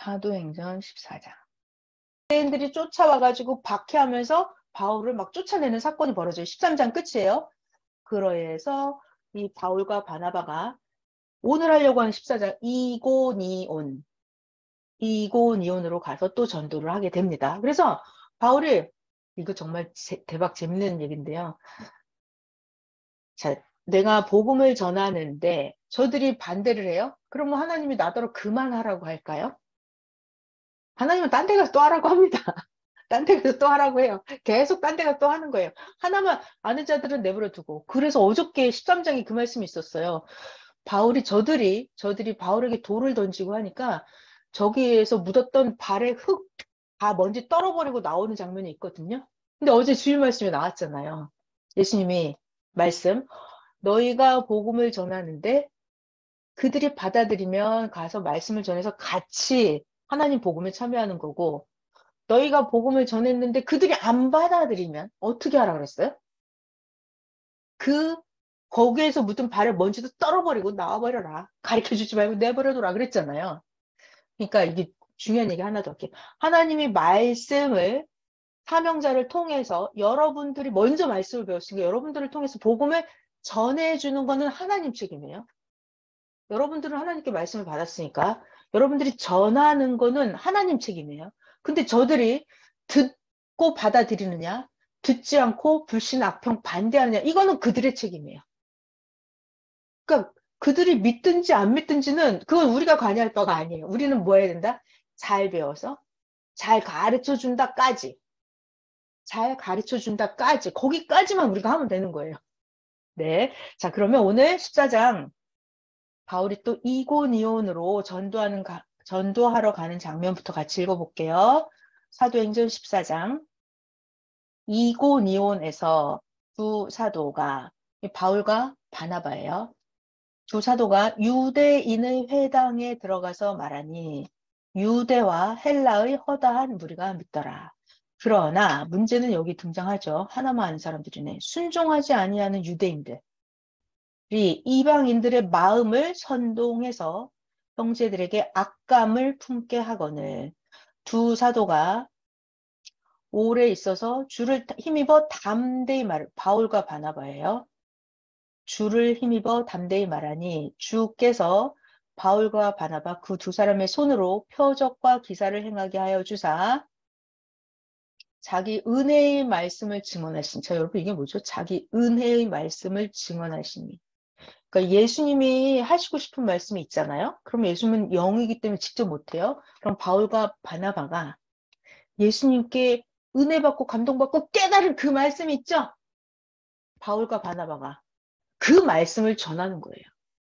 사도행전 14장. 유대인들이 쫓아와가지고 박해하면서 바울을 막 쫓아내는 사건이 벌어져요. 13장 끝이에요. 그래서 이 바울과 바나바가 오늘 하려고 하는 14장 이고니온으로 가서 또 전도를 하게 됩니다. 그래서 바울이 이거 정말 대박 재밌는 얘기인데요. 자, 내가 복음을 전하는데 저들이 반대를 해요? 그러면 하나님이 나더러 그만하라고 할까요? 하나님은 딴 데 가서 또 하라고 합니다. 딴 데 가서 또 하라고 해요. 계속 딴 데 가서 또 하는 거예요. 하나만 아는 자들은 내버려 두고. 그래서 어저께 13장에 그 말씀이 있었어요. 저들이 바울에게 돌을 던지고 하니까 저기에서 묻었던 발에 흙 다 먼지 떨어버리고 나오는 장면이 있거든요. 근데 어제 주일 말씀에 나왔잖아요. 예수님이 말씀, 너희가 복음을 전하는데 그들이 받아들이면 가서 말씀을 전해서 같이 하나님 복음에 참여하는 거고, 너희가 복음을 전했는데 그들이 안 받아들이면 어떻게 하라 그랬어요? 거기에서 묻은 발에 먼지도 떨어버리고 나와버려라. 가르쳐주지 말고 내버려둬라 그랬잖아요. 그러니까 이게 중요한 얘기 하나 더 할게요. 하나님이 말씀을 사명자를 통해서 여러분들이 먼저 말씀을 배웠으니까 여러분들을 통해서 복음을 전해주는 거는 하나님 책임이에요. 여러분들은 하나님께 말씀을 받았으니까 여러분들이 전하는 거는 하나님 책임이에요. 근데 저들이 듣고 받아들이느냐, 듣지 않고 불신, 악평, 반대하느냐, 이거는 그들의 책임이에요. 그러니까 그들이 믿든지 안 믿든지는 그건 우리가 관여할 바가 아니에요. 우리는 뭐 해야 된다? 잘 배워서 잘 가르쳐 준다까지. 잘 가르쳐 준다까지. 거기까지만 우리가 하면 되는 거예요. 네. 자, 그러면 오늘 14장 바울이 또 이고니온으로 전도하러 가는 장면부터 같이 읽어볼게요. 사도행전 14장. 이고니온에서 두 사도가, 바울과 바나바예요. 두 사도가 유대인의 회당에 들어가서 말하니 유대와 헬라의 허다한 무리가 믿더라. 그러나 문제는 여기 등장하죠. 하나만 아는 사람들이네. 순종하지 아니하는 유대인들. 이방인들의 마음을 선동해서 형제들에게 악감을 품게 하거늘 두 사도가 오래 있어서 주를 힘입어 담대히 바울과 바나바예요. 주를 힘입어 담대히 말하니 주께서 바울과 바나바 그 두 사람의 손으로 표적과 기사를 행하게 하여 주사 자기 은혜의 말씀을 증언하신. 자, 여러분 이게 뭐죠? 자기 은혜의 말씀을 증언하시니. 그러니까 예수님이 하시고 싶은 말씀이 있잖아요. 그럼 예수님은 영이기 때문에 직접 못해요. 그럼 바울과 바나바가 예수님께 은혜 받고 감동받고 깨달은 그 말씀 있죠? 바울과 바나바가 그 말씀을 전하는 거예요.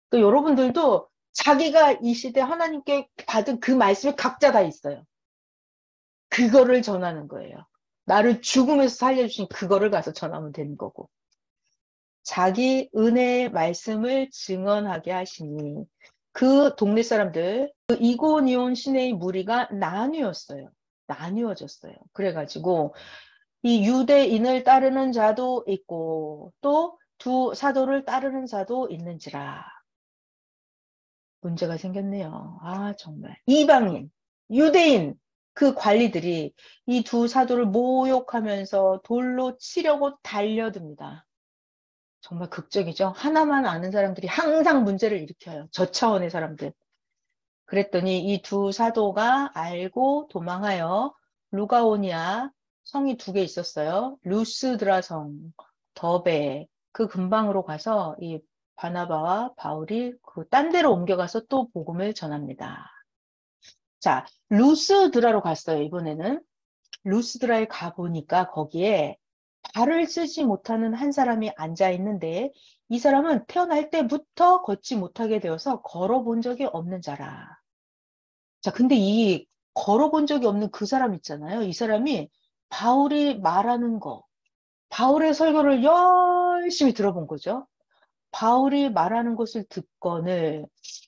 그러니까 여러분들도 자기가 이 시대 하나님께 받은 그 말씀이 각자 다 있어요. 그거를 전하는 거예요. 나를 죽음에서 살려주신 그거를 가서 전하면 되는 거고. 자기 은혜의 말씀을 증언하게 하시니 그 동네 사람들, 그 이고니온 시내의 무리가 나뉘어졌어요. 그래가지고 이 유대인을 따르는 자도 있고 또 두 사도를 따르는 자도 있는지라. 문제가 생겼네요. 아, 정말. 이방인, 유대인 그 관리들이 이 두 사도를 모욕하면서 돌로 치려고 달려듭니다. 정말 극적이죠. 하나만 아는 사람들이 항상 문제를 일으켜요. 저 차원의 사람들. 그랬더니 이 두 사도가 알고 도망하여 루가오니아 성이 두 개 있었어요. 루스드라 성, 더베 그 근방으로 가서 이 바나바와 바울이 그 딴 데로 옮겨가서 또 복음을 전합니다. 자, 루스드라로 갔어요. 이번에는 루스드라에 가보니까 거기에 발을 쓰지 못하는 한 사람이 앉아 있는데 이 사람은 태어날 때부터 걷지 못하게 되어서 걸어본 적이 없는 자라. 자, 근데 이 걸어본 적이 없는 그 사람 있잖아요. 이 사람이 바울이 말하는 거, 바울의 설교를 열심히 들어본 거죠. 바울이 말하는 것을 듣거늘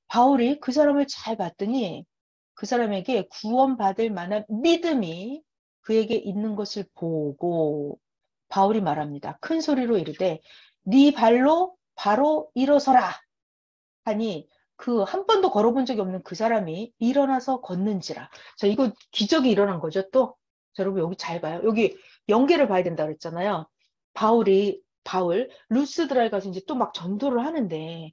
바울이 그 사람을 잘 봤더니 그 사람에게 구원받을 만한 믿음이 그에게 있는 것을 보고 바울이 말합니다. 큰 소리로 이르되 네 발로 바로 일어서라 하니 그 한 번도 걸어본 적이 없는 그 사람이 일어나서 걷는지라. 자, 이거 기적이 일어난 거죠, 또. 자, 여러분, 여기 잘 봐요. 여기 연계를 봐야 된다 그랬잖아요. 바울, 루스드라에 가서 이제 또 막 전도를 하는데,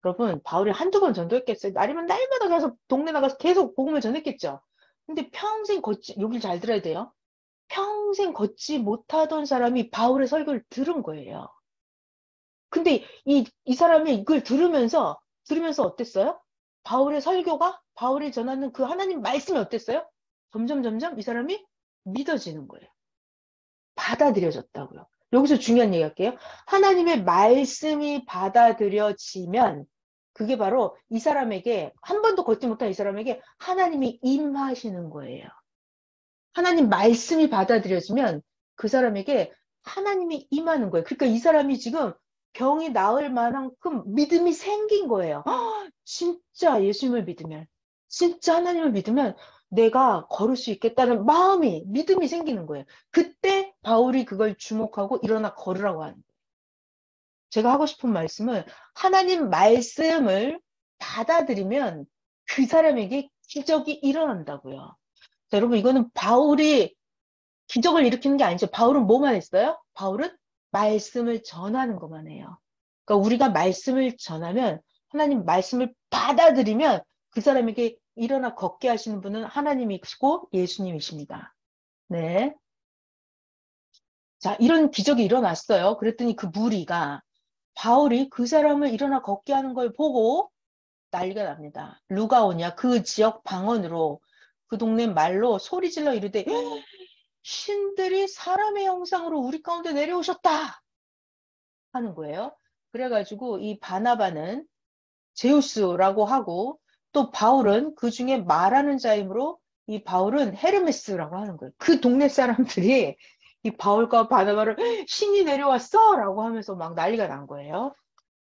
여러분, 바울이 한두 번 전도했겠어요? 날이면 날마다 가서 동네 나가서 계속 복음을 전했겠죠? 근데 평생 여길 잘 들어야 돼요. 평생 걷지 못하던 사람이 바울의 설교를 들은 거예요. 근데 이 사람이 이걸 들으면서 어땠어요? 바울의 설교가, 바울이 전하는 그 하나님 말씀이 어땠어요? 점점 이 사람이 믿어지는 거예요. 받아들여졌다고요. 여기서 중요한 얘기 할게요. 하나님의 말씀이 받아들여지면 그게 바로 이 사람에게, 한 번도 걷지 못한 이 사람에게 하나님이 임하시는 거예요. 하나님 말씀이 받아들여지면 그 사람에게 하나님이 임하는 거예요. 그러니까 이 사람이 지금 병이 나을 만큼 믿음이 생긴 거예요. 진짜 예수님을 믿으면, 진짜 하나님을 믿으면 내가 걸을 수 있겠다는 믿음이 생기는 거예요. 그때 바울이 그걸 주목하고 일어나 걸으라고 하는 거예요. 제가 하고 싶은 말씀은 하나님 말씀을 받아들이면 그 사람에게 기적이 일어난다고요. 자, 여러분, 이거는 바울이 기적을 일으키는 게 아니죠. 바울은 뭐만 했어요? 바울은 말씀을 전하는 것만 해요. 그러니까 우리가 말씀을 전하면, 하나님 말씀을 받아들이면 그 사람에게 일어나 걷게 하시는 분은 하나님이시고 예수님이십니다. 네. 자, 이런 기적이 일어났어요. 그랬더니 그 무리가 바울이 그 사람을 일어나 걷게 하는 걸 보고 난리가 납니다. 루가오냐, 그 지역 방언으로, 그 동네 말로 소리 질러 이르되 신들이 사람의 형상으로 우리 가운데 내려오셨다 하는 거예요. 그래가지고 이 바나바는 제우스라고 하고, 또 바울은 그 중에 말하는 자이므로 이 바울은 헤르메스라고 하는 거예요. 그 동네 사람들이 이 바울과 바나바를 신이 내려왔어 라고 하면서 막 난리가 난 거예요.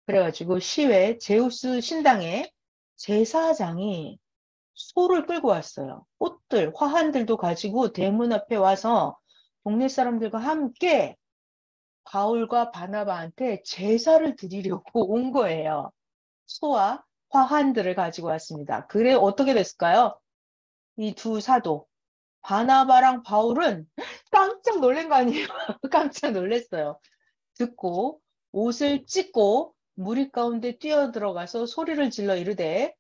그래가지고 시외 제우스 신당에 제사장이 소를 끌고 왔어요. 꽃들, 화환들도 가지고 대문 앞에 와서 동네 사람들과 함께 바울과 바나바한테 제사를 드리려고 온 거예요. 소와 화환들을 가지고 왔습니다. 그래, 어떻게 됐을까요? 이 두 사도, 바나바랑 바울은 깜짝 놀란 거 아니에요? 깜짝 놀랐어요. 듣고 옷을 찢고 무리 가운데 뛰어들어가서 소리를 질러 이르되,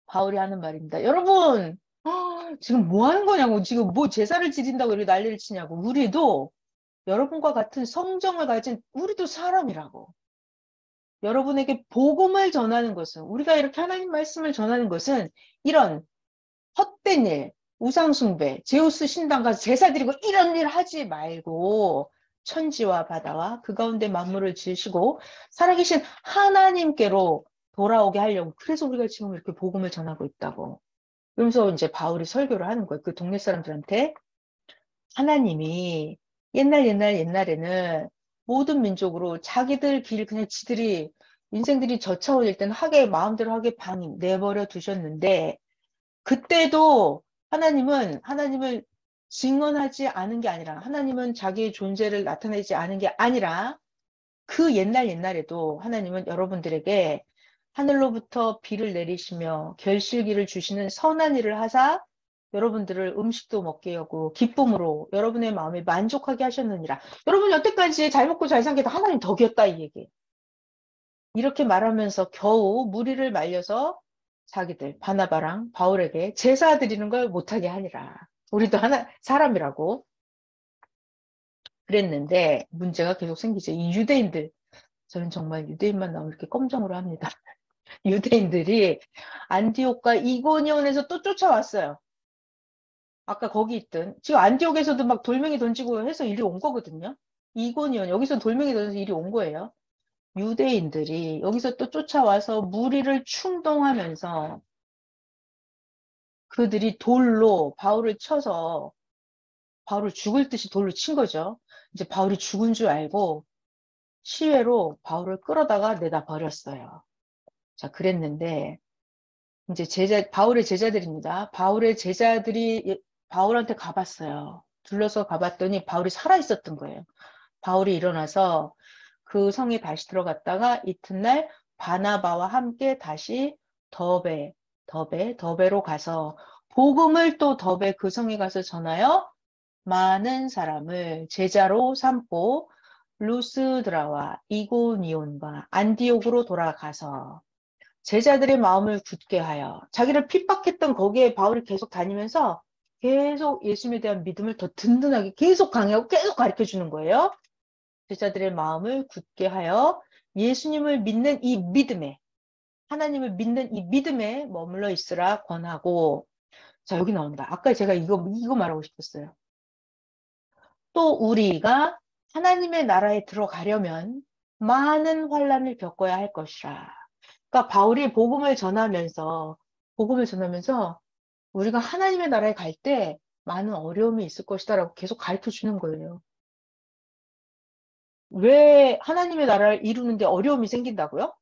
바울이 하는 말입니다. 여러분, 지금 뭐 하는 거냐고, 지금 뭐 제사를 지린다고 이렇게 난리를 치냐고. 우리도 여러분과 같은 성정을 가진 우리도 사람이라고. 여러분에게 복음을 전하는 것은, 우리가 이렇게 하나님 말씀을 전하는 것은 이런 헛된 일, 우상숭배, 제우스 신당 가서 제사 드리고 이런 일 하지 말고 천지와 바다와 그 가운데 만물을 지으시고 살아계신 하나님께로 돌아오게 하려고. 그래서 우리가 지금 이렇게 복음을 전하고 있다고. 그러면서 이제 바울이 설교를 하는 거예요. 그 동네 사람들한테. 하나님이 옛날에는 모든 민족으로 자기들 길 그냥 지들이 인생들이 저차원일 때는 마음대로 하게 방 내버려 두셨는데, 그때도 하나님은 하나님을 증언하지 않은 게 아니라, 하나님은 자기의 존재를 나타내지 않은 게 아니라, 그 옛날에도 하나님은 여러분들에게 하늘로부터 비를 내리시며 결실기를 주시는 선한 일을 하사 여러분들을 음식도 먹게 하고 기쁨으로 여러분의 마음에 만족하게 하셨느니라. 여러분 여태까지 잘 먹고 잘 산 게 다 하나님 덕이었다 이 얘기. 이렇게 말하면서 겨우 무리를 말려서 자기들 바나바랑 바울에게 제사 드리는 걸 못하게 하니라. 우리도 사람이라고 그랬는데 문제가 계속 생기죠. 이 유대인들, 저는 정말 유대인만 나오면 이렇게 껌정으로 합니다. 유대인들이 안디옥과 이고니온에서 또 쫓아왔어요. 아까 거기 있던, 지금 안디옥에서도 막 돌멩이 던지고 해서 일이 온 거거든요. 이고니온, 여기서 돌멩이 던져서 일이 온 거예요. 유대인들이 여기서 또 쫓아와서 무리를 충동하면서 그들이 돌로 바울을 쳐서 바울을 죽을 듯이 돌로 친 거죠. 이제 바울이 죽은 줄 알고 시외로 바울을 끌어다가 내다 버렸어요. 자, 그랬는데 이제 바울의 제자들입니다. 바울의 제자들이 바울한테 가봤어요. 둘러서 가봤더니 바울이 살아 있었던 거예요. 바울이 일어나서 그 성에 다시 들어갔다가 이튿날 바나바와 함께 다시 더베로 가서 복음을 또 더베 그 성에 가서 전하여 많은 사람을 제자로 삼고 루스드라와 이고니온과 안디옥으로 돌아가서 제자들의 마음을 굳게 하여 자기를 핍박했던 거기에 바울이 계속 다니면서 계속 예수님에 대한 믿음을 더 든든하게 계속 강요하고 계속 가르쳐 주는 거예요. 제자들의 마음을 굳게 하여 예수님을 믿는 이 믿음에 하나님을 믿는 이 믿음에 머물러 있으라 권하고 자 여기 나옵니다. 아까 제가 이거 말하고 싶었어요. 또 우리가 하나님의 나라에 들어가려면 많은 환난을 겪어야 할 것이라. 그러니까 바울이 복음을 전하면서 우리가 하나님의 나라에 갈 때 많은 어려움이 있을 것이다라고 계속 가르쳐 주는 거예요. 왜 하나님의 나라를 이루는데 어려움이 생긴다고요?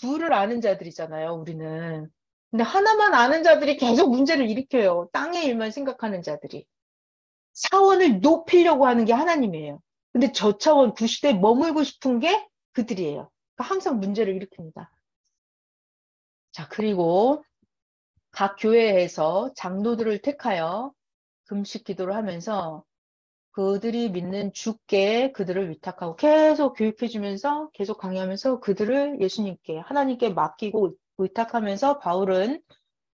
둘을 아는 자들이잖아요, 우리는. 근데 하나만 아는 자들이 계속 문제를 일으켜요. 땅의 일만 생각하는 자들이. 차원을 높이려고 하는 게 하나님이에요. 근데 저 차원 그 시대에 머물고 싶은 게 그들이에요. 그러니까 항상 문제를 일으킵니다. 자, 그리고 각 교회에서 장로들을 택하여 금식 기도를 하면서 그들이 믿는 주께 그들을 위탁하고 계속 교육해주면서 계속 강의하면서 그들을 예수님께 하나님께 맡기고 의탁하면서 바울은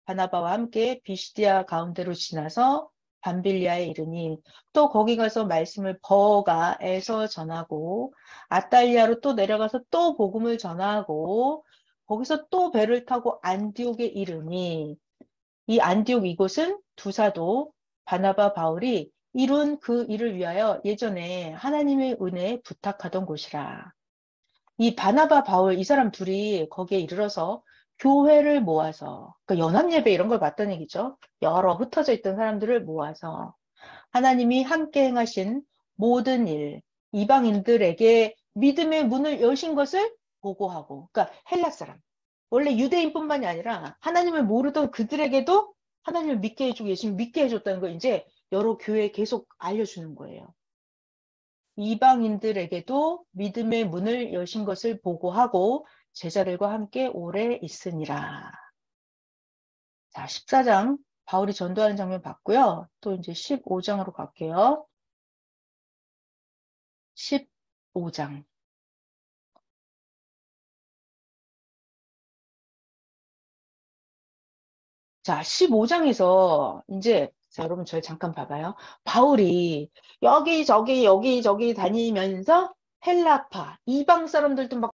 바나바와 함께 비시디아 가운데로 지나서 밤빌리아에 이르니 또 거기 가서 말씀을 버가에서 전하고 아탈리아로 또 내려가서 또 복음을 전하고 거기서 또 배를 타고 안디옥에 이르니 이 안디옥 이곳은 두 사도 바나바 바울이 이룬 그 일을 위하여 예전에 하나님의 은혜에 부탁하던 곳이라. 이 바나바 바울 이 사람 둘이 거기에 이르러서 교회를 모아서 그러니까 연합예배 이런 걸 봤던 얘기죠. 여러 흩어져 있던 사람들을 모아서 하나님이 함께 행하신 모든 일, 이방인들에게 믿음의 문을 여신 것을 보고하고 그러니까 헬라 사람 원래 유대인뿐만이 아니라 하나님을 모르던 그들에게도 하나님을 믿게 해주고 예수님 믿게 해줬다는 걸 이제 여러 교회에 계속 알려주는 거예요. 이방인들에게도 믿음의 문을 여신 것을 보고하고 제자들과 함께 오래 있으니라. 자, 14장 바울이 전도하는 장면 봤고요. 또 이제 15장으로 갈게요. 15장. 자, 15장에서 이제 자, 여러분 저희 잠깐 봐봐요. 바울이 여기저기 다니면서 헬라파, 이방 사람들도 막